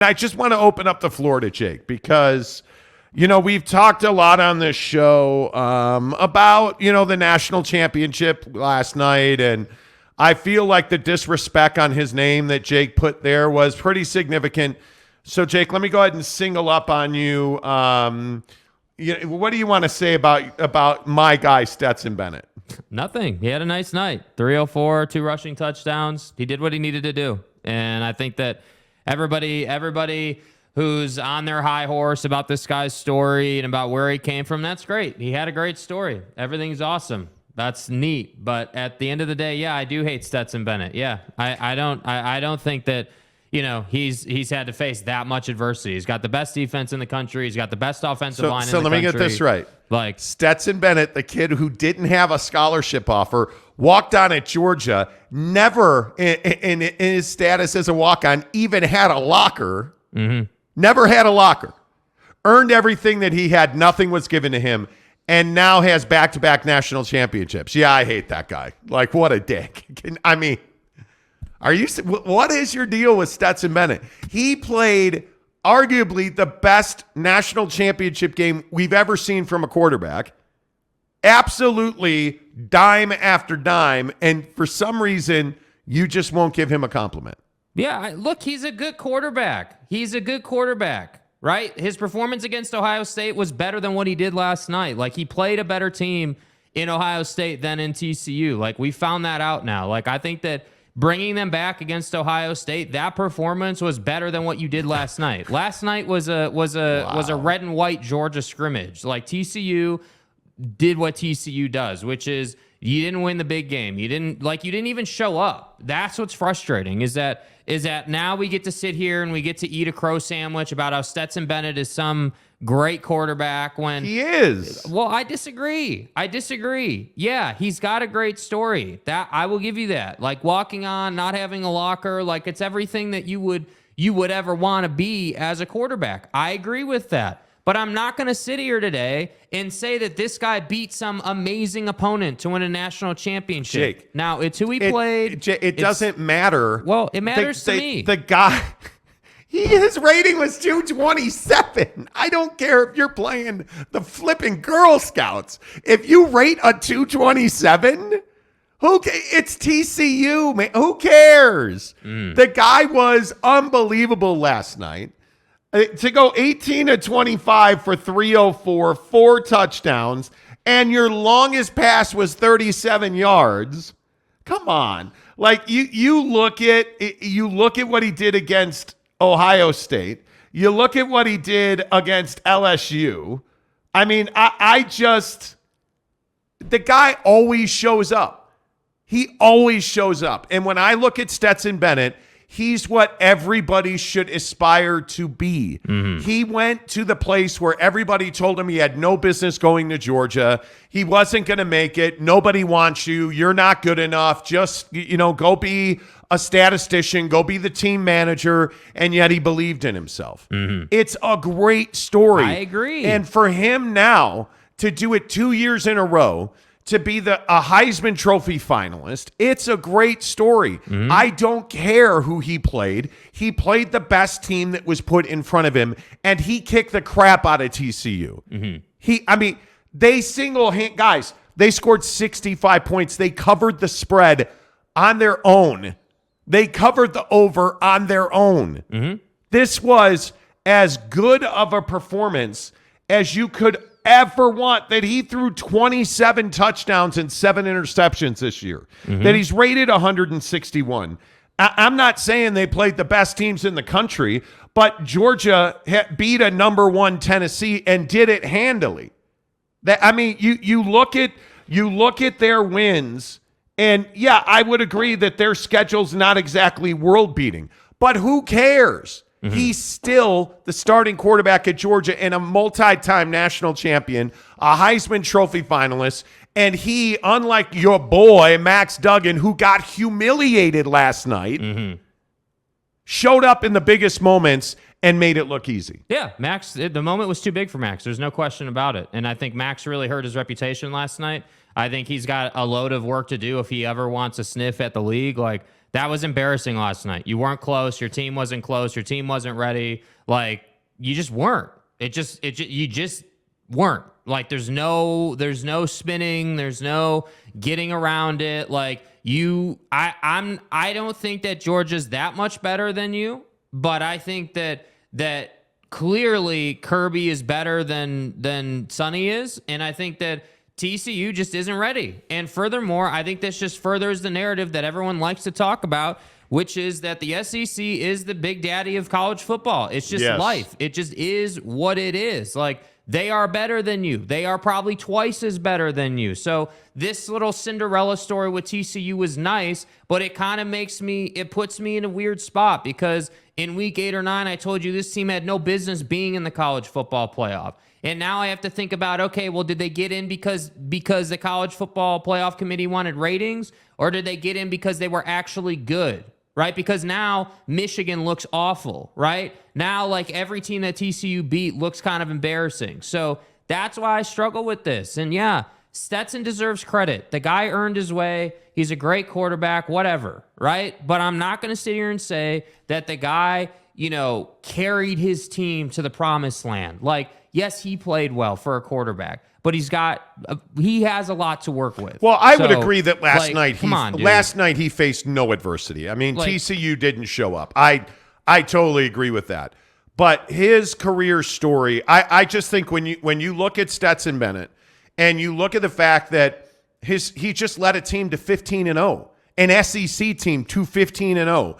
I just want to open up the floor to Jake because, we've talked a lot on this show about, the national championship last night. And I feel like the disrespect on his name that Jake put there was pretty significant. So, Jake, let me go ahead and single up on you. What do you want to say about my guy, Stetson Bennett? Nothing. He had a nice night. 304, 2 rushing touchdowns. He did what he needed to do. And I think that everybody who's on their high horse about this guy's story and about where he came from, that's great. He had a great story. Everything's awesome. That's neat. But at the end of the day, yeah, I do hate Stetson Bennett. Yeah, I don't think that, he's had to face that much adversity. He's got the best defense in the country. He's got the best offensive line in the country. So let me get this right. Like Stetson Bennett, the kid who didn't have a scholarship offer, walked on at Georgia, never in his status as a walk-on even had a locker. Mm-hmm. Never had a locker. Earned everything that he had. Nothing was given to him. And now has back-to-back national championships. Yeah, I hate that guy. Like, what a dick. What is your deal with Stetson Bennett? He played arguably the best national championship game we've ever seen from a quarterback. Absolutely dime after dime. And for some reason, you just won't give him a compliment. Yeah, look, he's a good quarterback. Right? His performance against Ohio State was better than what he did last night. Like, he played a better team in Ohio State than in TCU. Like, we found that out now. Like, I think that bringing them back against Ohio State, that performance was better than what you did last night. Last night was a red and white Georgia scrimmage. Like, TCU did what TCU does, which is you didn't win the big game. You didn't even show up. That's what's frustrating is that now we get to sit here and we get to eat a crow sandwich about how Stetson Bennett is some great quarterback when he is. Well, I disagree. Yeah, he's got a great story. That I will give you that. Like walking on, not having a locker, like it's everything that you would ever want to be as a quarterback. I agree with that. But I'm not going to sit here today and say that this guy beat some amazing opponent to win a national championship. Jake, now, it's who he played. It doesn't matter. Well, it matters to me. The guy, his rating was 227. I don't care if you're playing the flipping Girl Scouts. If you rate a 227, it's TCU, man. Who cares? The guy was unbelievable last night. To go 18 to 25 for 304, 4 touchdowns, and your longest pass was 37 yards. Come on. Like you look at what he did against Ohio State. You look at what he did against LSU. I mean, the guy always shows up. He always shows up. And when I look at Stetson Bennett, he's what everybody should aspire to be. Mm-hmm. He went to the place where everybody told him he had no business going to Georgia. He wasn't going to make it. Nobody wants you. You're not good enough. Just, go be a statistician. Go be the team manager. And yet he believed in himself. Mm-hmm. It's a great story. I agree. And for him now to do it 2 years in a row, to be a Heisman Trophy finalist, it's a great story. Mm-hmm. I don't care who he played. He played the best team that was put in front of him, and he kicked the crap out of TCU. Mm-hmm. They scored 65 points. They covered the spread on their own. They covered the over on their own. Mm-hmm. This was as good of a performance as you could ever want. That he threw 27 touchdowns and 7 interceptions this year. Mm-hmm. That he's rated 161. I'm not saying they played the best teams in the country, but Georgia beat a number 1 Tennessee and did it handily. You look at their wins, and yeah, I would agree that their schedule's not exactly world-beating, but who cares? Mm-hmm. He's still the starting quarterback at Georgia and a multi-time national champion, a Heisman Trophy finalist, and he, unlike your boy, Max Duggan, who got humiliated last night, mm-hmm. showed up in the biggest moments and made it look easy. Yeah, Max, the moment was too big for Max. There's no question about it. And I think Max really hurt his reputation last night. I think he's got a load of work to do if he ever wants a sniff at the league. Like, that was embarrassing last night. You weren't close. Your team wasn't close. Your team wasn't ready. Like, you just weren't. You just weren't. Like, there's no spinning. There's no getting around it. Like, I don't think that Georgia's that much better than you, but I think that clearly Kirby is better than Sonny is, and I think that TCU just isn't ready. And furthermore, I think this just furthers the narrative that everyone likes to talk about, which is that the SEC is the big daddy of college football. It's just life. It just is what it is. Like, they are better than you. They are probably twice as better than you. So this little Cinderella story with TCU was nice, but it kind of puts me in a weird spot, because in week 8 or 9, I told you this team had no business being in the college football playoff. And now I have to think about, okay, well, did they get in because the college football playoff committee wanted ratings, or did they get in because they were actually good? Right? Because now Michigan looks awful, right? Now, like, every team that TCU beat looks kind of embarrassing. So that's why I struggle with this. And yeah, Stetson deserves credit. The guy earned his way. He's a great quarterback, whatever, right? But I'm not going to sit here and say that the guy, carried his team to the promised land. Like, yes, he played well for a quarterback, but he has a lot to work with. Well, I would agree that last night he faced no adversity. I mean, TCU didn't show up. I totally agree with that. But his career story, I just think when you look at Stetson Bennett and you look at the fact that he just led a team to 15-0, an SEC team to 15-0,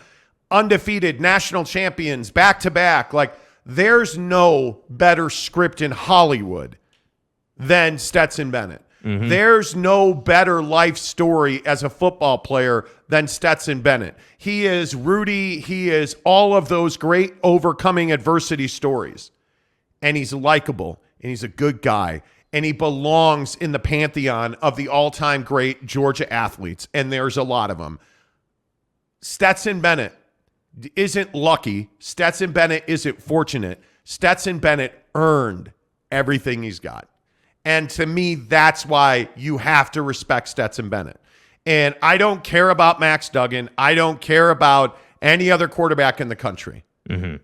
undefeated national champions back-to-back. Like, there's no better script in Hollywood than Stetson Bennett. Mm-hmm. There's no better life story as a football player than Stetson Bennett. He is Rudy. He is all of those great overcoming adversity stories. And he's likable, and he's a good guy, and he belongs in the pantheon of the all-time great Georgia athletes, and there's a lot of them. Stetson Bennett isn't lucky. Stetson Bennett isn't fortunate. Stetson Bennett earned everything he's got. And to me, that's why you have to respect Stetson Bennett. And I don't care about Max Duggan. I don't care about any other quarterback in the country. Mm-hmm.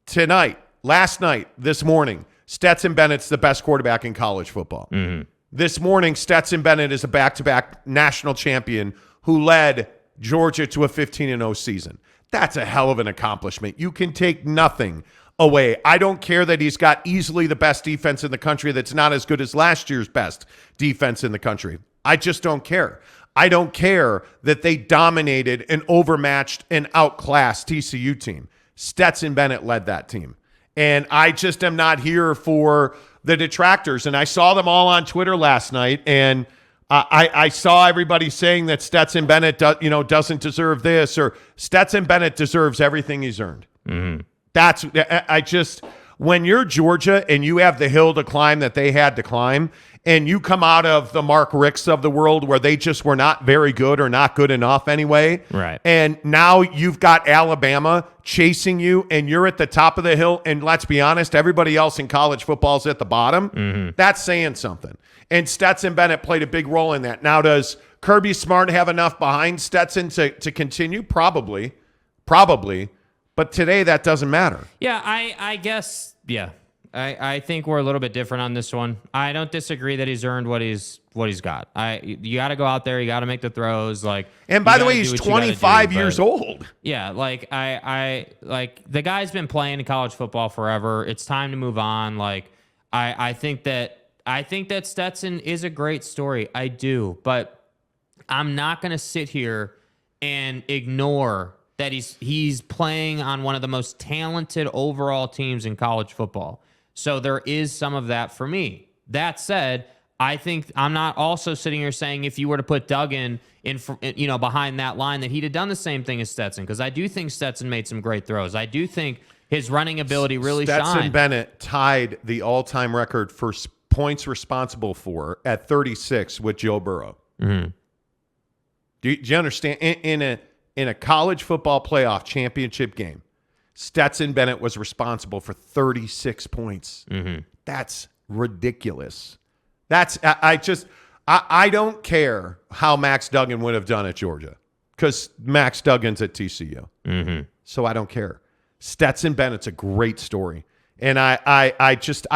Tonight, last night, this morning, Stetson Bennett's the best quarterback in college football. Mm-hmm. This morning, Stetson Bennett is a back-to-back national champion who led Georgia to a 15-0 season. That's a hell of an accomplishment. You can take nothing away. I don't care that he's got easily the best defense in the country that's not as good as last year's best defense in the country. I just don't care. I don't care that they dominated and overmatched and outclassed TCU team. Stetson Bennett led that team. And I just am not here for the detractors. And I saw them all on Twitter last night, and I saw everybody saying that Stetson Bennett doesn't deserve this, or Stetson Bennett deserves everything he's earned. Mm-hmm. When you're Georgia and you have the hill to climb that they had to climb, and you come out of the Mark Ricks of the world where they just were not very good or not good enough anyway. Right. And now you've got Alabama chasing you and you're at the top of the hill. And let's be honest, everybody else in college football is at the bottom. Mm-hmm. That's saying something. And Stetson Bennett played a big role in that. Now, does Kirby Smart have enough behind Stetson to continue? Probably. But today that doesn't matter. Yeah, I guess, yeah. I think we're a little bit different on this one. I don't disagree that he's earned what he's got. You got to go out there, you got to make the throws. And by the way, he's 25 years old. Yeah, I the guy's been playing in college football forever. It's time to move on. I think that Stetson is a great story. I do, but I'm not going to sit here and ignore that he's playing on one of the most talented overall teams in college football. So there is some of that for me. That said, I think I'm not also sitting here saying if you were to put Duggan in behind that line that he'd have done the same thing as Stetson, because I do think Stetson made some great throws. I do think his running ability really shined. Stetson Bennett tied the all-time record for points responsible for at 36 with Joe Burrow. Mm-hmm. Do you understand? In a college football playoff championship game, Stetson Bennett was responsible for 36 points. Mm-hmm. That's ridiculous. I don't care how Max Duggan would have done at Georgia, because Max Duggan's at TCU. Mm-hmm. So I don't care. Stetson Bennett's a great story. And I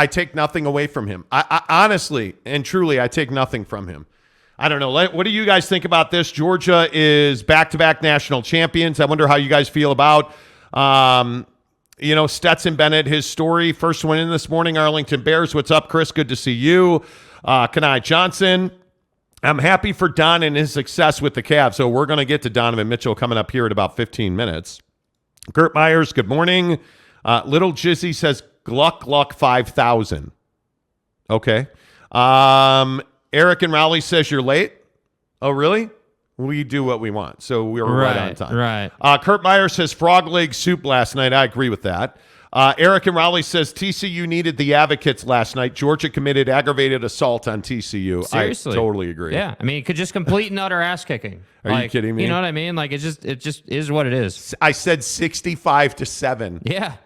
take nothing away from him. I honestly and truly, I take nothing from him. I don't know. What do you guys think about this? Georgia is back-to-back national champions. I wonder how you guys feel about, Stetson Bennett, his story. First one in this morning, Arlington Bears. What's up, Chris? Good to see you. Kenai Johnson. I'm happy for Don and his success with the Cavs. So we're going to get to Donovan Mitchell coming up here in about 15 minutes. Kurt Myers, good morning. Little Jizzy says, Gluck 5,000. Okay. Eric and Rowley says you're late. Oh, really? We do what we want. So we were right on time. Right. Kurt Meyer says frog leg soup last night. I agree with that. Eric and Rowley says TCU needed the advocates last night. Georgia committed aggravated assault on TCU. Seriously. I totally agree. Yeah. I mean, it could just complete and utter ass kicking. Are you kidding me? You know what I mean? Like, it just is what it is. I said 65-7. Yeah.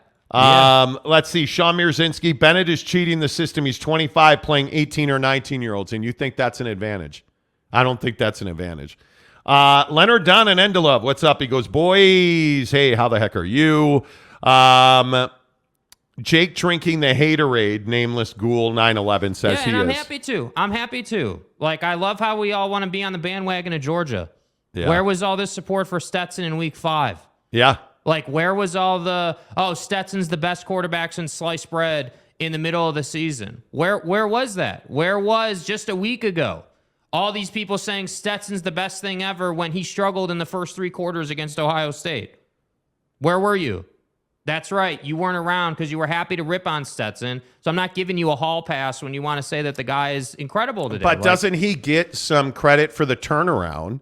Let's see. Sean Mierzinski. Bennett is cheating the system. He's 25 playing 18 or 19-year-olds, and you think that's an advantage. I don't think that's an advantage. Leonard Dunn and Endelove. What's up? He goes, boys. Hey, how the heck are you? Jake drinking the haterade, nameless ghoul 911 says he is. I'm happy too. I'm happy too. Like, I love how we all want to be on the bandwagon of Georgia. Yeah. Where was all this support for Stetson in week 5? Yeah. Like, where was all the, Stetson's the best quarterback since sliced bread in the middle of the season? Where was that? Where was just a week ago all these people saying Stetson's the best thing ever when he struggled in the first 3 quarters against Ohio State? Where were you? That's right. You weren't around because you were happy to rip on Stetson. So I'm not giving you a hall pass when you want to say that the guy is incredible today. But doesn't he get some credit for the turnaround?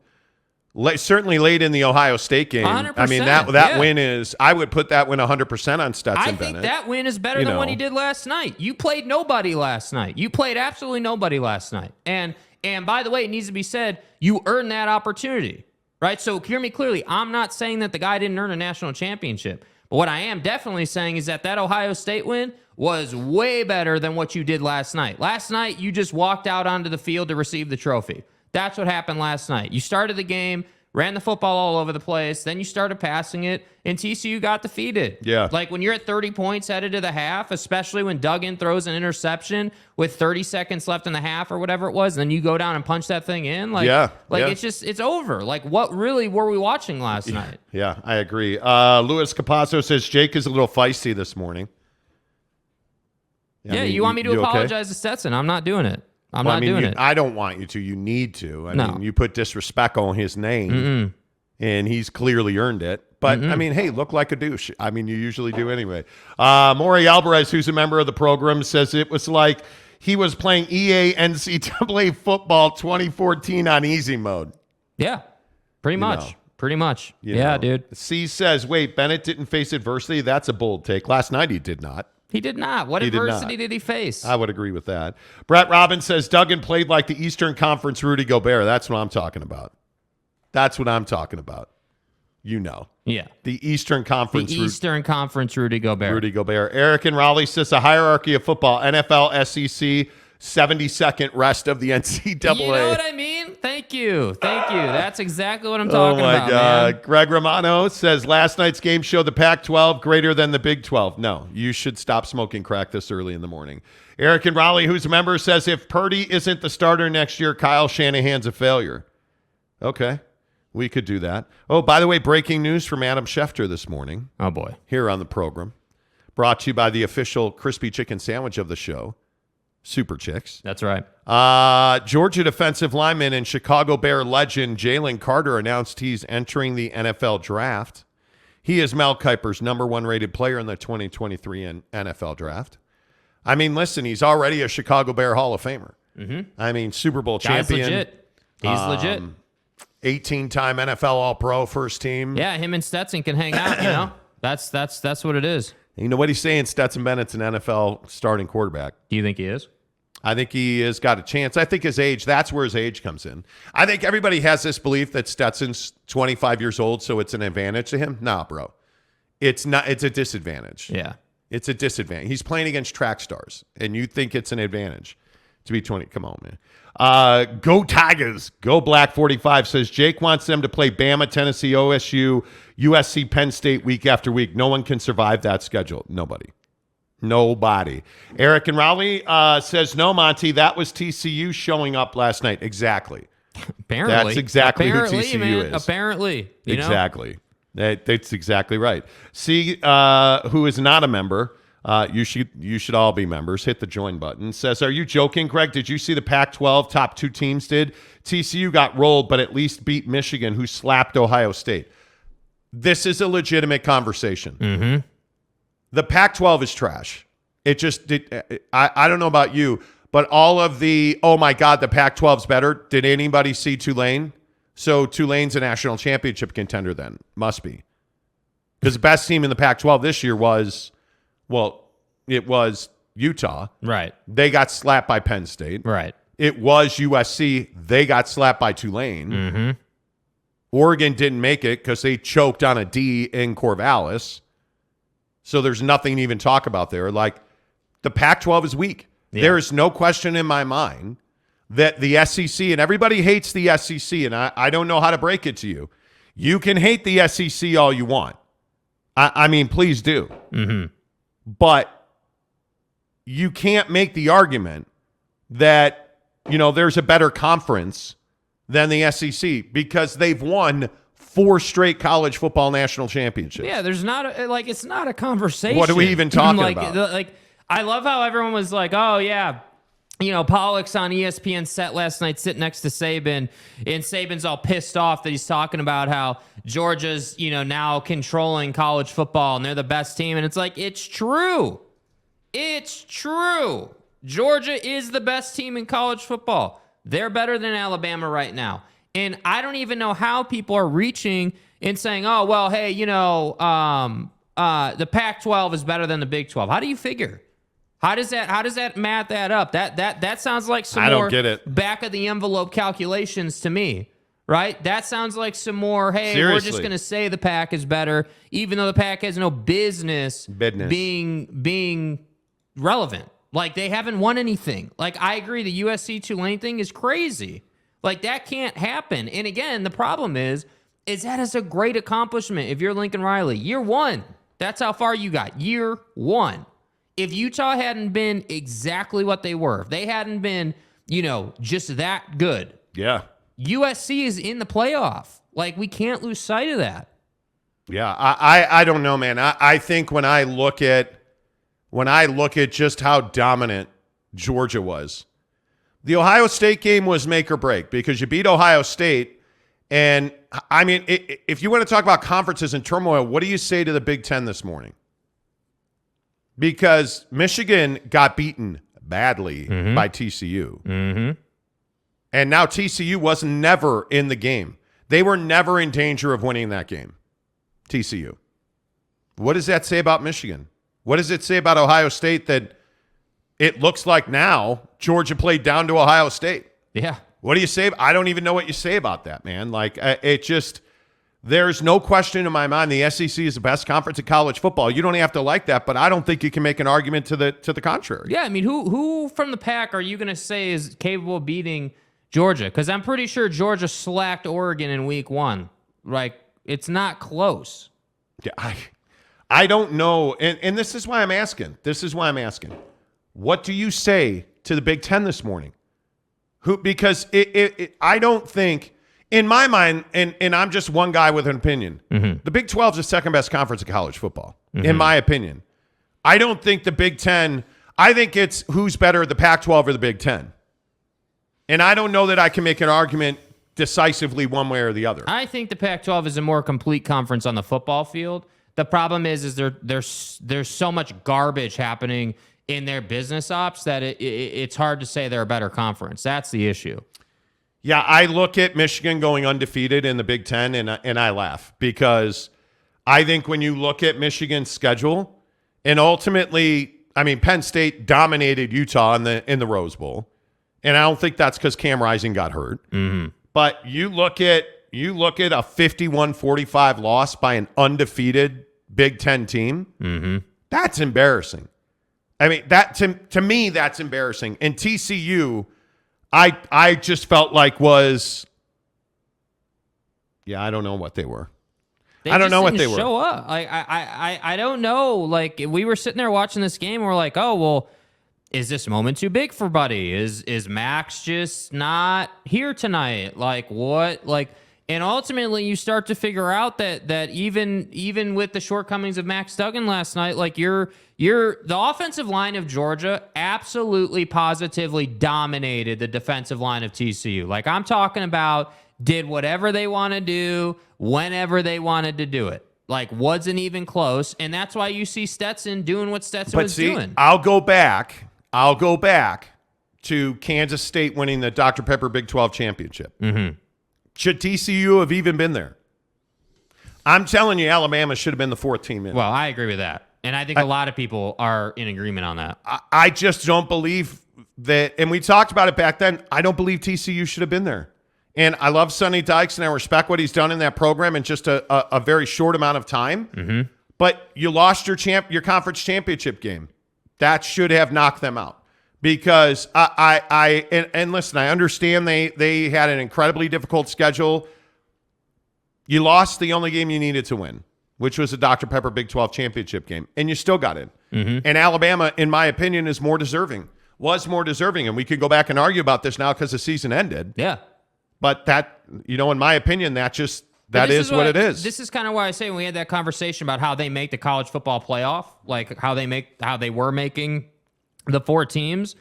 Certainly late in the Ohio State game. 100%, I mean, that win is, I would put that win 100% on Stetson Bennett. I think that win is better than what he did last night. You played nobody last night. You played absolutely nobody last night. And by the way, it needs to be said, you earned that opportunity, right? So hear me clearly. I'm not saying that the guy didn't earn a national championship. But what I am definitely saying is that Ohio State win was way better than what you did last night. Last night, you just walked out onto the field to receive the trophy. That's what happened last night. You started the game, ran the football all over the place, then you started passing it, and TCU got defeated. Yeah. Like, when you're at 30 points headed to the half, especially when Duggan throws an interception with 30 seconds left in the half or whatever it was, and then you go down and punch that thing in. It's over. Like, what really were we watching last night? Yeah, I agree. Luis Capasso says Jake is a little feisty this morning. You want me to apologize to Stetson? I'm not doing it. I'm not doing it. I don't want you to. You need to. I mean, you put disrespect on his name, and he's clearly earned it. But, I mean, hey, look like a douche. I mean, you usually do anyway. Maury Alvarez, who's a member of the program, says it was like he was playing EA NCAA football 2014 on easy mode. Yeah, pretty much. Pretty much. Yeah, dude. C says, wait, Bennett didn't face adversity? That's a bold take. Last night he did not. He did not. What adversity did he face? I would agree with that. Brett Robbins says Duggan played like the Eastern Conference Rudy Gobert. That's what I'm talking about. You know. Yeah. The Eastern Conference. Conference Rudy Gobert. Eric and Raleigh says a hierarchy of football. NFL, SEC, 70-second rest of the NCAA. You know what I mean? Thank you. That's exactly what I'm talking about. Oh, my God. Man. Greg Romano says last night's game showed the Pac-12 greater than the Big 12. No, you should stop smoking crack this early in the morning. Eric and Raleigh, who's a member, says if Purdy isn't the starter next year, Kyle Shanahan's a failure. Okay, we could do that. Oh, by the way, breaking news from Adam Schefter this morning. Oh, boy. Here on the program. Brought to you by the official crispy chicken sandwich of the show, Super Chicks. That's right. Georgia defensive lineman and Chicago Bear legend Jalen Carter announced he's entering the NFL draft. He is Mel Kiper's number 1 rated player in the 2023 NFL draft. I mean, listen, he's already a Chicago Bear Hall of Famer. Mm-hmm. I mean, Super Bowl champion. Legit. He's legit. 18-time NFL All-Pro first team. Yeah, him and Stetson can hang out, you know? That's what it is. You know what he's saying? Stetson Bennett's an NFL starting quarterback. Do you think he is? I think he has got a chance. I think his age, that's where his age comes in. I think everybody has this belief that Stetson's 25 years old, so it's an advantage to him. Nah, bro. It's not. It's a disadvantage. Yeah. It's a disadvantage. He's playing against track stars, and you think it's an advantage. to be 20. Come on, man. Go Tigers. Go Black 45 says Jake wants them to play Bama, Tennessee, OSU, USC, Penn State week after week. No one can survive that schedule. Nobody. Eric and Raleigh says, no, Monty, that was TCU showing up last night. Exactly. Apparently. That's exactly who TCU man, is. Apparently. Exactly. That's exactly right. See, who is not a member, you should all be members. Hit the join button. Says, are you joking, Greg? Did you see the Pac-12 top 2 teams did? TCU got rolled, but at least beat Michigan, who slapped Ohio State. This is a legitimate conversation. Mm-hmm. The Pac-12 is trash. I don't know about you, but all of the, oh my God, the Pac-12's better. Did anybody see Tulane? So Tulane's a national championship contender then. Must be. Because the best team in the Pac-12 this year was Utah. Right. They got slapped by Penn State. Right. It was USC. They got slapped by Tulane. Mm-hmm. Oregon didn't make it because they choked on a D in Corvallis. So there's nothing to even talk about there. Like, the Pac-12 is weak. Yeah. There is no question in my mind that the SEC, and everybody hates the SEC, and I don't know how to break it to you. You can hate the SEC all you want. I mean, please do. Mm-hmm. But you can't make the argument that, there's a better conference than the SEC because they've won 4 straight college football national championships. Yeah, there's not it's not a conversation. What are we even talking about? I love how everyone was like, oh yeah, Pollock's on ESPN set last night sitting next to Saban, and Saban's all pissed off that he's talking about how Georgia's, now controlling college football and they're the best team. And it's like, it's true. It's true. Georgia is the best team in college football. They're better than Alabama right now. And I don't even know how people are reaching and saying, oh, well, hey, the Pac-12 is better than the Big 12. How do you figure? How does that math that up? That sounds like some more back of the envelope calculations to me, right? That sounds like some more, hey, Seriously. We're just going to say the Pac is better, even though the Pac has no business being relevant. Like, they haven't won anything. Like, I agree, the USC Tulane thing is crazy. Like, that can't happen. And again, the problem is that is a great accomplishment if you're Lincoln Riley. Year 1, that's how far you got. Year 1. If Utah hadn't been exactly what they were, if they hadn't been, just that good, yeah, USC is in the playoff. Like, we can't lose sight of that. Yeah, I don't know, man. I think when I look at just how dominant Georgia was, the Ohio State game was make or break because you beat Ohio State. And, I mean, if you want to talk about conferences in turmoil, what do you say to the Big Ten this morning? Because Michigan got beaten badly by TCU. Mm-hmm. And now TCU was never in the game. They were never in danger of winning that game, TCU. What does that say about Michigan? What does it say about Ohio State that it looks like now Georgia played down to Ohio State? Yeah. What do you say? I don't even know what you say about that, man. Like, there's no question in my mind the SEC is the best conference in college football. You don't have to like that, but I don't think you can make an argument to the contrary. Yeah, I mean, who from the Pac are you going to say is capable of beating Georgia? Because I'm pretty sure Georgia slacked Oregon in week 1. Like, it's not close. Yeah, I don't know, and this is why I'm asking. What do you say to the Big Ten this morning? Because I don't think. In my mind, and I'm just one guy with an opinion, the Big 12 is the second best conference in college football, in my opinion. I don't think the Big 10, I think it's who's better, the Pac-12 or the Big 10. And I don't know that I can make an argument decisively one way or the other. I think the Pac-12 is a more complete conference on the football field. The problem is there's so much garbage happening in their business ops that it's hard to say they're a better conference. That's the issue. Yeah, I look at Michigan going undefeated in the Big Ten, and I laugh because I think when you look at Michigan's schedule, and ultimately, I mean, Penn State dominated Utah in the Rose Bowl, and I don't think that's because Cam Rising got hurt. Mm-hmm. But you look at a 51-45 loss by an undefeated Big Ten team. Mm-hmm. That's embarrassing. I mean, that to me, that's embarrassing. And TCU, I just felt like was, I don't know what they were. I don't know what they were. Show up. I don't know. Like, we were sitting there watching this game, and we're like, oh well, is this moment too big for Buddy? Is Max just not here tonight? Like what? Like, and ultimately you start to figure out that even with the shortcomings of Max Duggan last night, like the offensive line of Georgia absolutely positively dominated the defensive line of TCU. Like, I'm talking about did whatever they want to do whenever they wanted to do it. Like, wasn't even close. And that's why you see Stetson doing what Stetson was doing. I'll go back to Kansas State winning the Dr. Pepper Big 12 championship. Mm-hmm. Should TCU have even been there? I'm telling you, Alabama should have been the fourth team in. Well, I agree with that. And I think a lot of people are in agreement on that. I just don't believe that, and we talked about it back then, I don't believe TCU should have been there. And I love Sonny Dykes, and I respect what he's done in that program in just a very short amount of time. Mm-hmm. But you lost your conference championship game. That should have knocked them out. Because and listen, I understand they had an incredibly difficult schedule. You lost the only game you needed to win, which was the Dr. Pepper Big 12 championship game, and you still got in. Mm-hmm. And Alabama, in my opinion, was more deserving. And we could go back and argue about this now because the season ended. Yeah. But that, in my opinion, that is what it is. This is kind of why I say when we had that conversation about how they make the college football playoff, like how they were making the four teams,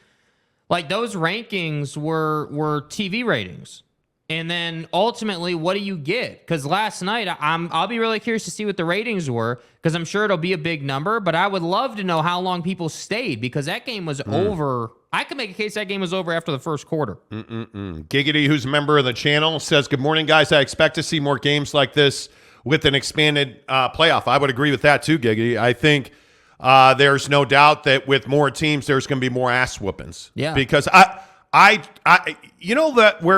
like those rankings were TV ratings. And then ultimately, what do you get? Because last night, I'll be really curious to see what the ratings were, because I'm sure it'll be a big number, but I would love to know how long people stayed, because that game was over. I could make a case that game was over after the first quarter. Giggity, who's a member of the channel, says, good morning, guys. I expect to see more games like this with an expanded playoff. I would agree with that too, Giggity. I think there's no doubt that with more teams, there's going to be more ass whoopings. Yeah. Because where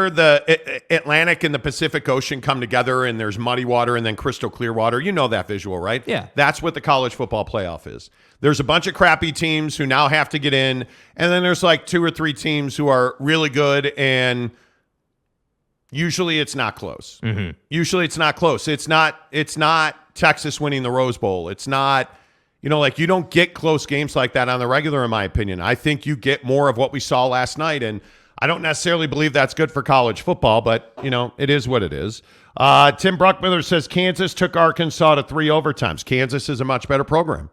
the Atlantic and the Pacific Ocean come together and there's muddy water and then crystal clear water, you know that visual, right? Yeah. That's what the college football playoff is. There's a bunch of crappy teams who now have to get in, and then there's like 2 or 3 teams who are really good, and usually it's not close. Mm-hmm. Usually it's not close. It's not Texas winning the Rose Bowl. It's not, you don't get close games like that on the regular, in my opinion. I think you get more of what we saw last night, and I don't necessarily believe that's good for college football, but, it is what it is. Tim Bruckmiller says Kansas took Arkansas to 3 overtimes. Kansas is a much better program.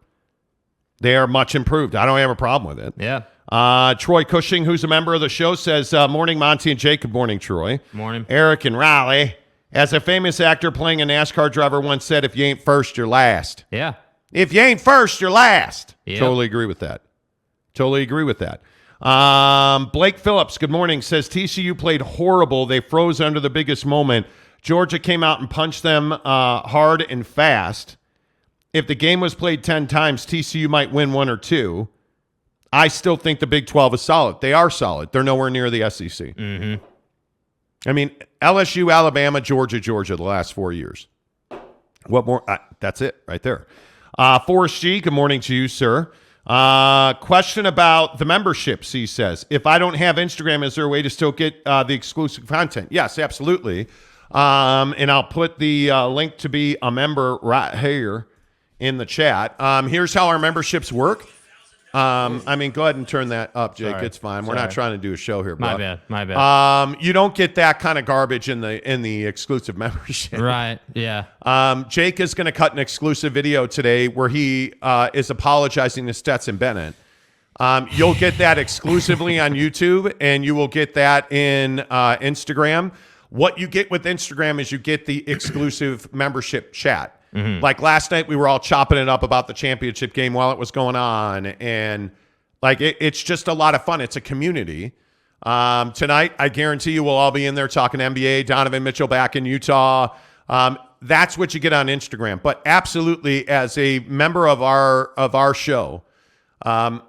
They are much improved. I don't have a problem with it. Yeah. Troy Cushing, who's a member of the show, says, morning, Monty and Jake. Good morning, Troy. Morning. Eric and Raleigh. As a famous actor playing a NASCAR driver once said, if you ain't first, you're last. Yeah. If you ain't first, you're last. Yep. Totally agree with that. Blake Phillips, good morning, says TCU played horrible. They froze under the biggest moment. Georgia came out and punched them hard and fast. If the game was played 10 times, TCU might win 1 or 2. I still think the Big 12 is solid. They are solid. They're nowhere near the SEC. Mm-hmm. I mean, LSU, Alabama, Georgia, the last 4 years. What more? That's it right there. Forrest G, good morning to you, sir. Question about the memberships, he says. If I don't have Instagram, is there a way to still get the exclusive content? Yes, absolutely. And I'll put the link to be a member right here in the chat. Here's how our memberships work. Go ahead and turn that up, Jake. Sorry. It's fine. We're not trying to do a show here, bro. My bad. You don't get that kind of garbage in the exclusive membership. Right, yeah. Jake is going to cut an exclusive video today where he is apologizing to Stetson Bennett. You'll get that exclusively on YouTube, and you will get that in Instagram. What you get with Instagram is you get the exclusive membership chat. Mm-hmm. Like last night, we were all chopping it up about the championship game while it was going on. And like it's just a lot of fun. It's a community. Tonight, I guarantee you we'll all be in there talking NBA, Donovan Mitchell back in Utah. That's what you get on Instagram. But absolutely, as a member of our show,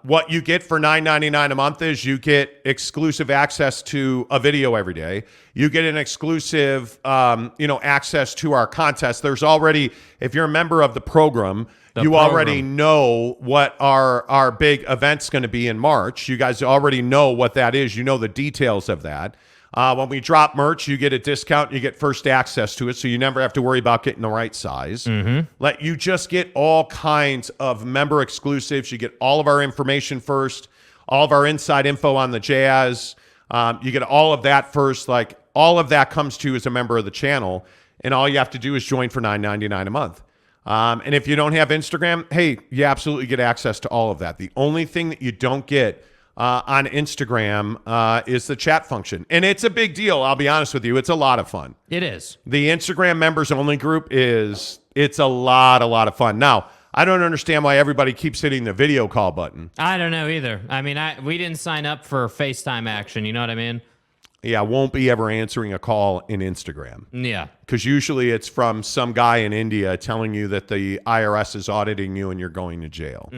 what you get for $9.99 a month is you get exclusive access to a video every day. You get an exclusive, access to our contest. There's already, if you're a member of the program, You already know what our big event's going to be in March. You guys already know what that is. You know the details of that. When we drop merch, you get a discount. You get first access to it, so you never have to worry about getting the right size. You just get all kinds of member exclusives. You get all of our information first, all of our inside info on the Jazz. You get all of that first. Like, all of that comes to you as a member of the channel, and all you have to do is join for $9.99 a month. And if you don't have Instagram, hey, you absolutely get access to all of that. The only thing that you don't get on Instagram is the chat function. And it's a big deal, I'll be honest with you. It's a lot of fun. It is. The Instagram members only group it's a lot of fun. Now, I don't understand why everybody keeps hitting the video call button. I don't know either. I mean, we didn't sign up for FaceTime action. You know what I mean? Yeah, I won't be ever answering a call in Instagram. Yeah. Because usually it's from some guy in India telling you that the IRS is auditing you and you're going to jail.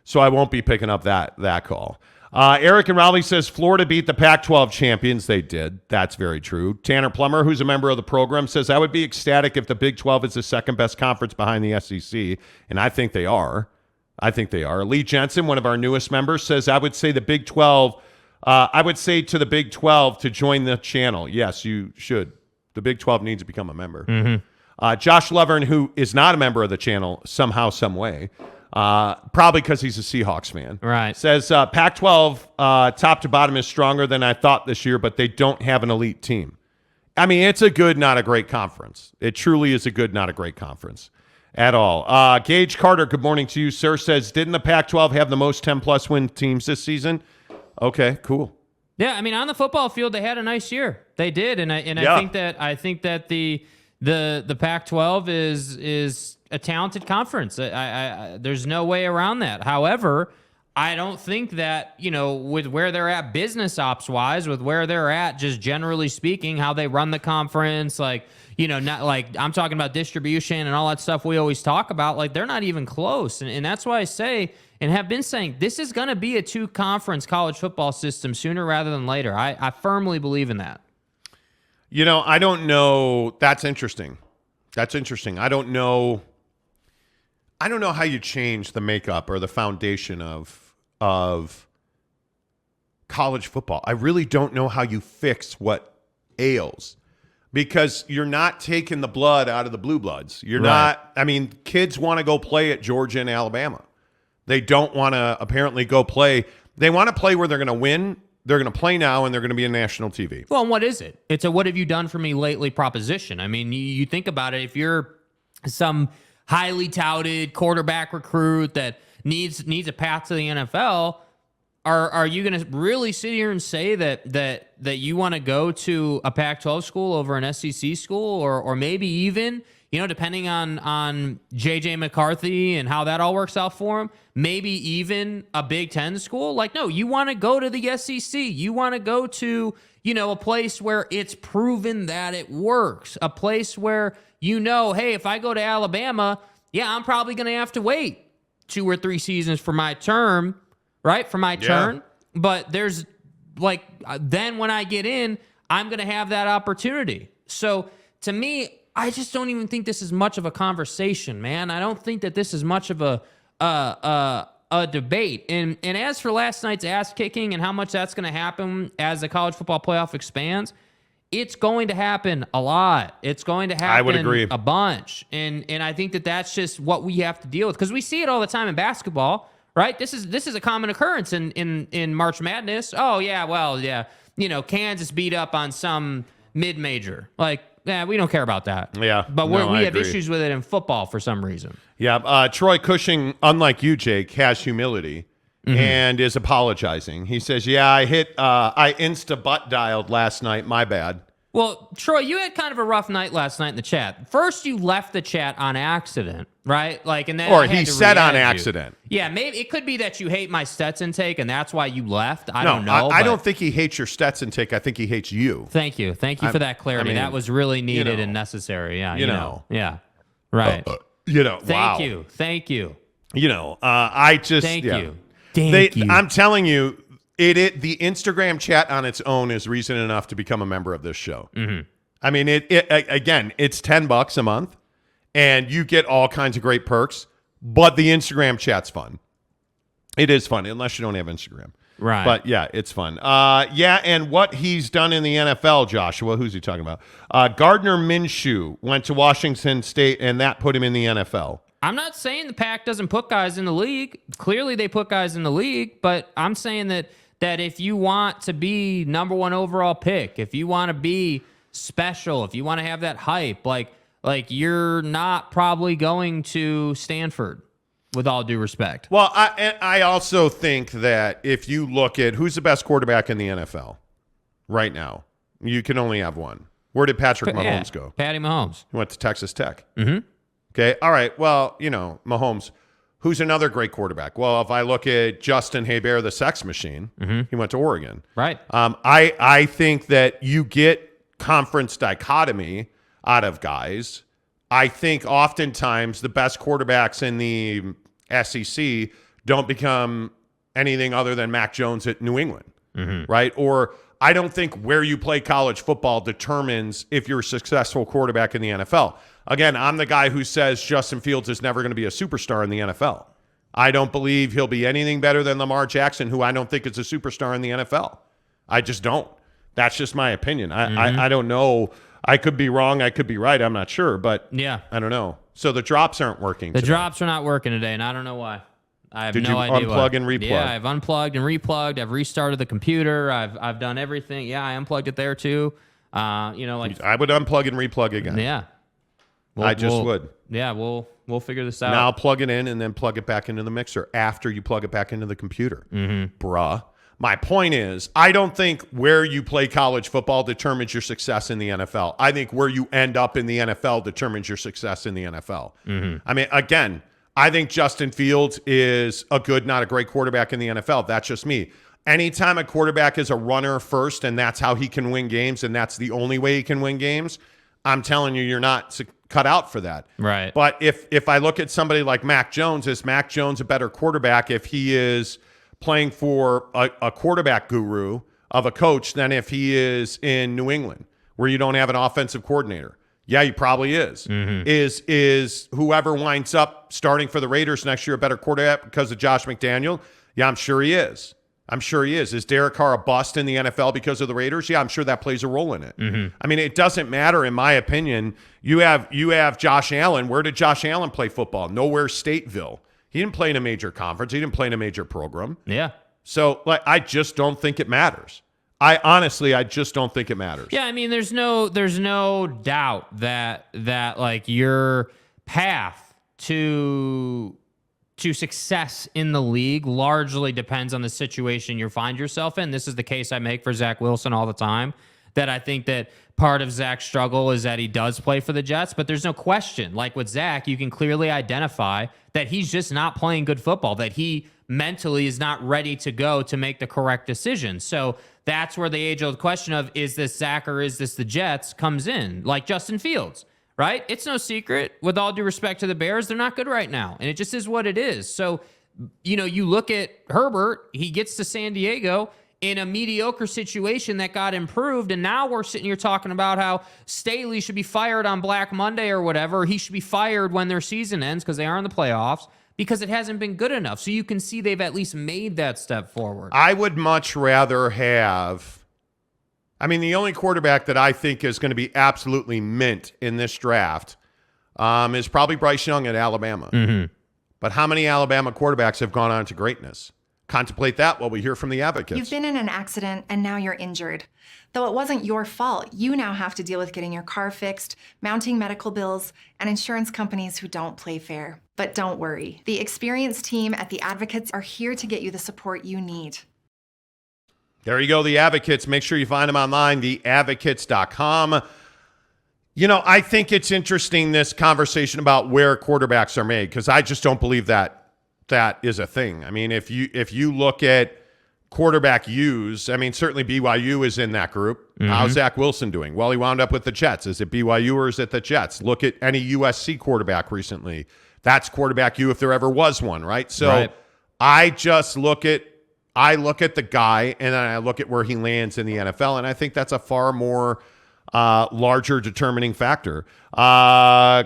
So I won't be picking up that call. Eric and Raleigh says Florida beat the Pac-12 champions. They did. That's very true. Tanner Plummer, who's a member of the program, says I would be ecstatic if the Big 12 is the second best conference behind the SEC. And I think they are. Lee Jensen, one of our newest members, says I would say the Big 12... I would say to the Big 12 to join the channel. Yes, you should. The Big 12 needs to become a member. Josh Lovern, who is not a member of the channel somehow, some way, probably because he's a Seahawks fan, right, says Pac-12 top to bottom is stronger than I thought this year, but they don't have an elite team. I mean, it's a good, not a great conference. It truly is a good, not a great conference at all. Gage Carter, good morning to you, sir, says, didn't the Pac-12 have the most 10-plus win teams this season? Okay, cool. Yeah, I mean, on the football field, they had a nice year. They did, and I think that the Pac-12 is a talented conference. There's no way around that. However, I don't think that, with where they're at business ops wise, with where they're at, just generally speaking, how they run the conference, not like I'm talking about distribution and all that stuff we always talk about, like they're not even close. And that's why I say, and have been saying, this is going to be a two-conference college football system sooner rather than later. I firmly believe in that. I don't know. That's interesting. I don't know how you change the makeup or the foundation of college football. I really don't know how you fix what ails, because you're not taking the blood out of the blue bloods. You're not. I mean, kids want to go play at Georgia and Alabama. They don't want to apparently go play. They want to play where they're going to win. They're going to play now, and they're going to be on national TV. Well, and what is it? It's a what have you done for me lately proposition. I mean, you think about it. If you're some highly touted quarterback recruit that needs a path to the NFL, are you going to really sit here and say that you want to go to a Pac-12 school over an SEC school, or maybe even, depending on J.J. McCarthy and how that all works out for him, maybe even a Big Ten school? Like, no, you want to go to the SEC. You want to go to, a place where it's proven that it works. A place where, hey, if I go to Alabama, yeah, I'm probably going to have to wait 2 or 3 seasons for my term, right? For my turn. But there's, then when I get in, I'm going to have that opportunity. So, to me, I just don't even think this is much of a conversation, man. I don't think that this is much of a debate. And as for last night's ass kicking and how much that's going to happen as the college football playoff expands, it's going to happen a lot. It's going to happen I would agree. A bunch. And I think that that's just what we have to deal with, because we see it all the time in basketball, right? This is a common occurrence in March Madness. Oh, yeah, well, yeah. Kansas beat up on some mid-major. We don't care about that. Yeah. But we have issues with it in football for some reason. Yeah. Troy Cushing, unlike you, Jake, has humility and is apologizing. He says, yeah, I insta-butt dialed last night. My bad. Well, Troy, you had kind of a rough night last night in the chat. First, you left the chat on accident, right? And then or he said on accident. Yeah, maybe it could be that you hate my Stetson take, and that's why you left. I don't know. I don't think he hates your Stetson take. I think he hates you. Thank you for that clarity. That was really needed and necessary. Yeah, yeah, right. Thank you. I just thank you. Thank you. I'm telling you. The Instagram chat on its own is reason enough to become a member of this show. I mean, again, it's $10 a month, and you get all kinds of great perks. But the Instagram chat's fun. It is fun, unless you don't have Instagram. Right. But, yeah, it's fun. And what he's done in the NFL, Joshua, who's he talking about? Gardner Minshew went to Washington State, and that put him in the NFL. I'm not saying the Pack doesn't put guys in the league. Clearly, they put guys in the league, but I'm saying that if you want to be number one overall pick, if you want to be special, if you want to have that hype, like you're not probably going to Stanford, with all due respect. Well, I also think that if you look at who's the best quarterback in the NFL right now, you can only have one. Where did Patrick Mahomes go? Patty Mahomes. He went to Texas Tech. Mm-hmm. Okay, all right. Well, Mahomes. Who's another great quarterback? Well, if I look at Justin Herbert, the Sex Machine, he went to Oregon. Right. I think that you get conference dichotomy out of guys. I think oftentimes the best quarterbacks in the SEC don't become anything other than Mac Jones at New England, right? Or I don't think where you play college football determines if you're a successful quarterback in the NFL. Again, I'm the guy who says Justin Fields is never going to be a superstar in the NFL. I don't believe he'll be anything better than Lamar Jackson, who I don't think is a superstar in the NFL. I just don't. That's just my opinion. I don't know. I could be wrong. I could be right. I'm not sure, but yeah, I don't know. So the drops aren't working. The drops are not working today, and I don't know why. I have no idea. Did you unplug and replug? Yeah, I've unplugged and replugged. I've restarted the computer. I've done everything. Yeah, I unplugged it there too. I would unplug and replug again. Yeah, I would. Yeah, we'll figure this out. Now I'll plug it in and then plug it back into the mixer after you plug it back into the computer. Bruh. My point is, I don't think where you play college football determines your success in the NFL. I think where you end up in the NFL determines your success in the NFL. I mean, again, I think Justin Fields is a good, not a great quarterback in the NFL. That's just me. Anytime a quarterback is a runner first and that's how he can win games and that's the only way he can win games, I'm telling you, you're not cut out for that. Right. But if I look at somebody like Mac Jones, is Mac Jones a better quarterback if he is playing for a quarterback guru of a coach than if he is in New England, where you don't have an offensive coordinator? Yeah, he probably is. Is whoever winds up starting for the Raiders next year a better quarterback because of Josh McDaniel? Yeah, I'm sure he is. Is Derek Carr a bust in the NFL because of the Raiders? Yeah, I'm sure that plays a role in it. I mean, it doesn't matter, in my opinion. You have Josh Allen. Where did Josh Allen play football? Nowhere, Stateville. He didn't play in a major conference. He didn't play in a major program. Yeah. So, I just don't think it matters. I just don't think it matters. Yeah, I mean, there's no doubt that like your path to success in the league largely depends on the situation you find yourself in. This is the case I make for Zach Wilson all the time, that I think that part of Zach's struggle is that he does play for the Jets, but there's no question. Like with Zach, you can clearly identify that he's just not playing good football, that he mentally is not ready to go to make the correct decision. So that's where the age-old question of, is this Zach or is this the Jets, comes in. Like Justin Fields, right? It's no secret, with all due respect to the Bears, they're not good right now, and it just is what it is. So, you look at Herbert, he gets to San Diego in a mediocre situation that got improved, and now we're sitting here talking about how Staley should be fired on Black Monday or whatever. He should be fired when their season ends because they are in the playoffs, because it hasn't been good enough. So you can see they've at least made that step forward. I would much rather have... the only quarterback that I think is going to be absolutely mint in this draft is probably Bryce Young at Alabama. But how many Alabama quarterbacks have gone on to greatness? Contemplate that while we hear from the advocates. You've been in an accident and now you're injured. Though it wasn't your fault, you now have to deal with getting your car fixed, mounting medical bills, and insurance companies who don't play fair. But don't worry. The experienced team at The Advocates are here to get you the support you need. There you go, The Advocates. Make sure you find them online, theadvocates.com. I think it's interesting, this conversation about where quarterbacks are made, because I just don't believe that is a thing. If you look at quarterback use, certainly BYU is in that group. How's Zach Wilson doing? Well, he wound up with the Jets. Is it BYU or is it the Jets? Look at any USC quarterback recently. That's quarterback U if there ever was one, right? So right. I look at the guy and then I look at where he lands in the NFL, and I think that's a far more larger determining factor.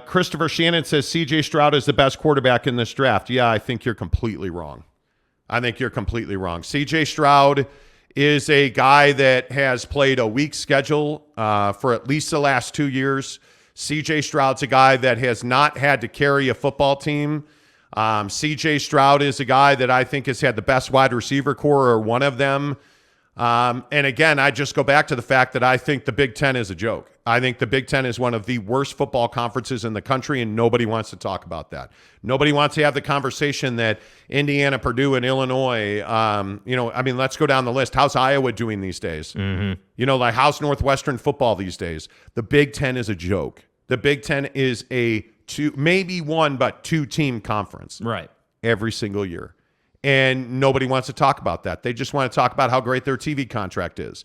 Christopher Shannon says C.J. Stroud is the best quarterback in this draft. Yeah, I think you're completely wrong. C.J. Stroud is a guy that has played a weak schedule for at least the last 2 years. C.J. Stroud's a guy that has not had to carry a football team. C.J. Stroud is a guy that I think has had the best wide receiver core, or one of them. And again, I just go back to the fact that I think the Big Ten is a joke. I think the Big Ten is one of the worst football conferences in the country, and nobody wants to talk about that. Nobody wants to have the conversation that Indiana, Purdue, and Illinois, let's go down the list. How's Iowa doing these days? Mm-hmm. How's Northwestern football these days? The Big Ten is a joke. The Big Ten is a maybe one, but two-team conference. Right. Every single year. And nobody wants to talk about that. They just want to talk about how great their TV contract is.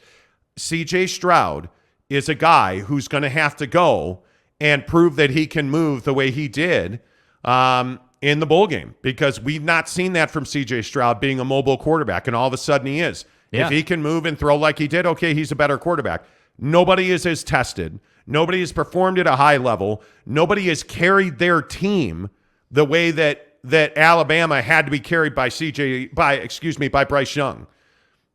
C.J. Stroud is a guy who's going to have to go and prove that he can move the way he did in the bowl game, because we've not seen that from C.J. Stroud being a mobile quarterback, and all of a sudden he is. Yeah. If he can move and throw like he did, okay, he's a better quarterback. Nobody is as tested. Nobody has performed at a high level. Nobody has carried their team the way that Alabama had to be carried by by Bryce Young,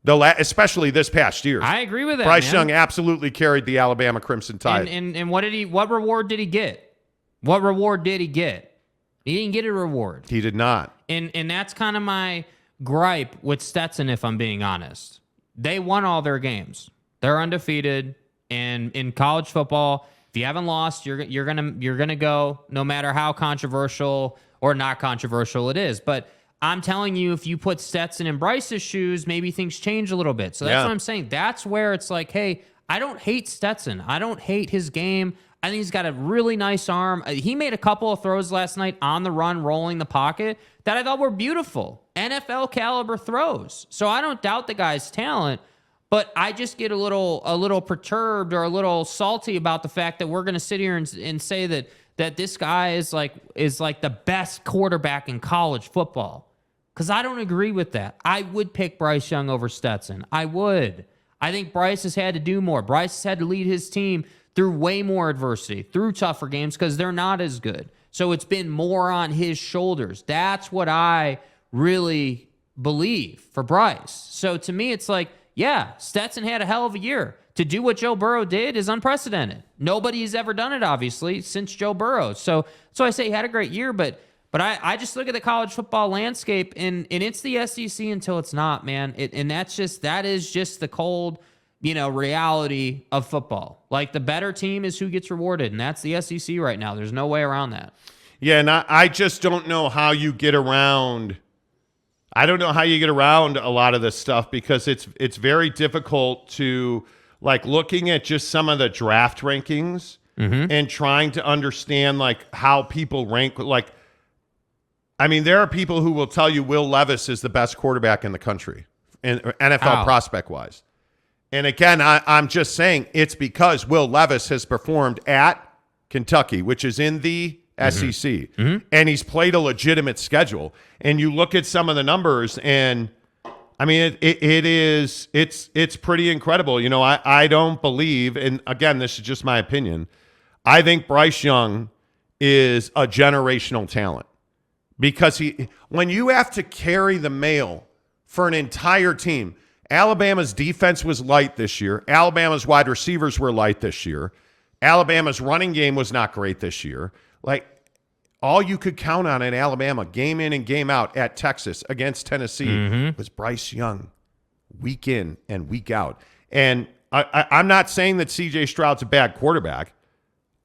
especially this past year. I agree with that. Bryce Young absolutely carried the Alabama Crimson Tide. And what reward did he get? What reward did he get? He didn't get a reward. He did not. And that's kind of my gripe with Stetson, if I'm being honest. They won all their games. They're undefeated, and in college football, if you haven't lost, you're gonna go, no matter how controversial or not controversial it is. But I'm telling you, if you put Stetson in Bryce's shoes, maybe things change a little bit. So that's what I'm saying. That's where it's like, hey, I don't hate Stetson. I don't hate his game. I think he's got a really nice arm. He made a couple of throws last night on the run, rolling the pocket, that I thought were beautiful. NFL caliber throws. So I don't doubt the guy's talent, but I just get a little perturbed or a little salty about the fact that we're going to sit here and say that this guy is like the best quarterback in college football. Because I don't agree with that. I would pick Bryce Young over Stetson. I would. I think Bryce has had to do more. Bryce has had to lead his team through way more adversity, through tougher games, because they're not as good. So it's been more on his shoulders. That's what I really believe for Bryce. So to me, it's like, yeah, Stetson had a hell of a year. To do what Joe Burrow did is unprecedented. Nobody has ever done it, obviously, since Joe Burrow. So I say he had a great year, but I just look at the college football landscape, and it's the SEC until it's not, man. That is just the cold, reality of football. Like, the better team is who gets rewarded, and that's the SEC right now. There's no way around that. Yeah, and I just don't know how you get around. I don't know how you get around a lot of this stuff, because it's very difficult to, like, looking at just some of the draft rankings and trying to understand, like, how people rank. Like, I mean, there are people who will tell you Will Levis is the best quarterback in the country, NFL prospect-wise. And again, I'm just saying it's because Will Levis has performed at Kentucky, which is in the SEC, and he's played a legitimate schedule. And you look at some of the numbers, and I mean, it's pretty incredible. I don't believe, and again, this is just my opinion, I think Bryce Young is a generational talent, because when you have to carry the mail for an entire team. Alabama's defense was light this year. Alabama's wide receivers were light this year. Alabama's running game was not great this year. Like, all you could count on in Alabama, game in and game out, at Texas against Tennessee, was Bryce Young, week in and week out. And I'm not saying that C.J. Stroud's a bad quarterback.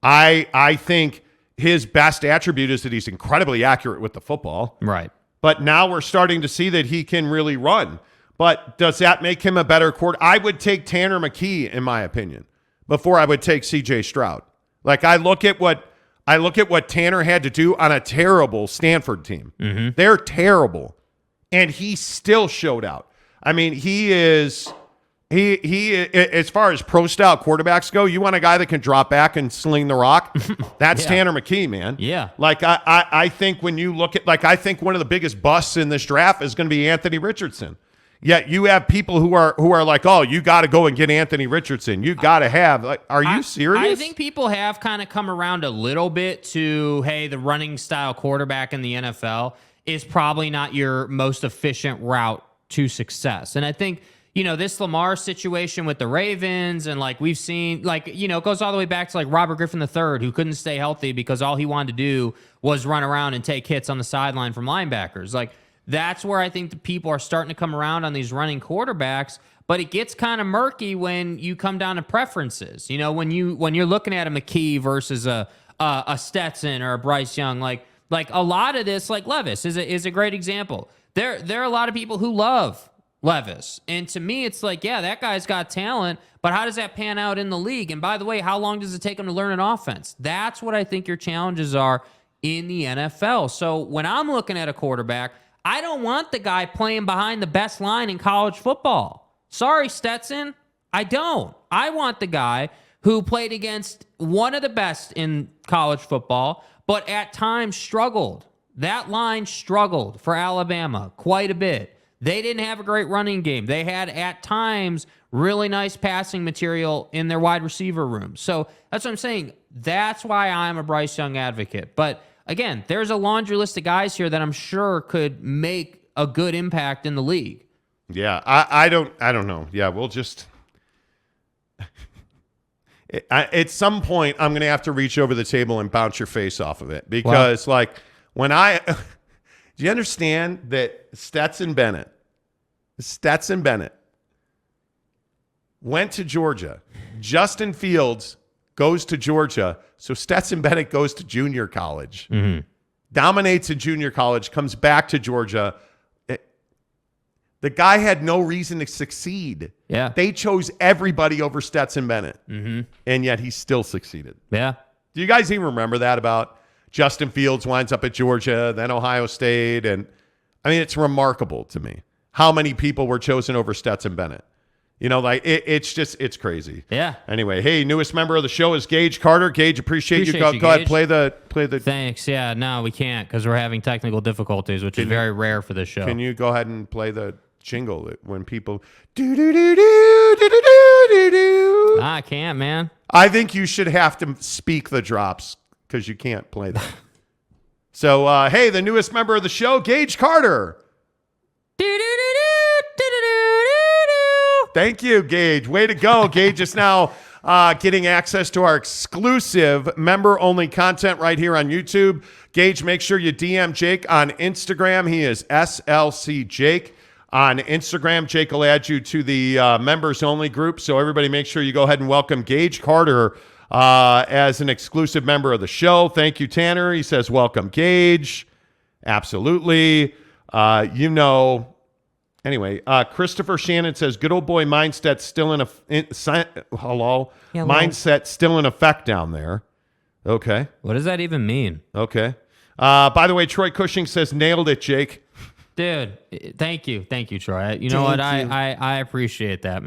I think his best attribute is that he's incredibly accurate with the football. Right. But now we're starting to see that he can really run. But does that make him a better quarterback? I would take Tanner McKee, in my opinion, before I would take C.J. Stroud. Like, I look at what Tanner had to do on a terrible Stanford team. They're terrible, and he still showed out. I mean, he as far as pro style quarterbacks go, you want a guy that can drop back and sling the rock? That's Tanner McKee, man. Yeah. Like, I think when you look at, like, I think one of the biggest busts in this draft is going to be Anthony Richardson. Yet you have people who are like, oh, you got to go and get Anthony Richardson. You got to have. Like, are you serious? I think people have kind of come around a little bit to, hey, the running style quarterback in the NFL is probably not your most efficient route to success. And I think, this Lamar situation with the Ravens and like we've seen, like, it goes all the way back to like Robert Griffin III, who couldn't stay healthy because all he wanted to do was run around and take hits on the sideline from linebackers. Like, that's where I think the people are starting to come around on these running quarterbacks, but it gets kind of murky when you come down to preferences. When you're looking at a McKee versus a Stetson or a Bryce Young, like a lot of this, like Levis is a great example. There are a lot of people who love Levis, and to me, it's like, yeah, that guy's got talent, but how does that pan out in the league? And by the way, how long does it take him to learn an offense? That's what I think your challenges are in the NFL. So when I'm looking at a quarterback, I don't want the guy playing behind the best line in college football. Sorry, Stetson. I don't. I want the guy who played against one of the best in college football, but at times struggled. That line struggled for Alabama quite a bit. They didn't have a great running game. They had, at times, really nice passing material in their wide receiver room. So that's what I'm saying. That's why I'm a Bryce Young advocate. But again, there's a laundry list of guys here that I'm sure could make a good impact in the league. Yeah, I don't know. Yeah, we'll just at some point I'm going to have to reach over the table and bounce your face off of it because when do you understand that Stetson Bennett went to Georgia. Justin Fields goes to Georgia, so Stetson Bennett goes to junior college, dominates in junior college, comes back to Georgia. The guy had no reason to succeed. Yeah. They chose everybody over Stetson Bennett, and yet he still succeeded. Yeah. Do you guys even remember that about Justin Fields winds up at Georgia, then Ohio State? And I mean, it's remarkable to me how many people were chosen over Stetson Bennett. It's crazy. Yeah. Anyway, hey, newest member of the show is Gage Carter. Gage, appreciate you. Go ahead, play the. Thanks. Yeah, no, we can't because we're having technical difficulties, which is very rare for this show. Can you go ahead and play the jingle when people do do do do do do do do? I can't, man. I think you should have to speak the drops because you can't play them. So, hey, the newest member of the show, Gage Carter. Thank you, Gage. Way to go. Gage is now getting access to our exclusive member-only content right here on YouTube. Gage, make sure you DM Jake on Instagram. He is SLC Jake on Instagram. Jake will add you to the members-only group. So everybody make sure you go ahead and welcome Gage Carter as an exclusive member of the show. Thank you, Tanner. He says, welcome, Gage. Absolutely. Anyway, Christopher Shannon says, good old boy mindset still mindset still in effect down there. Okay. What does that even mean? Okay. By the way, Troy Cushing says, nailed it, Jake. Dude, thank you. Thank you, Troy. You know what? I appreciate that, man.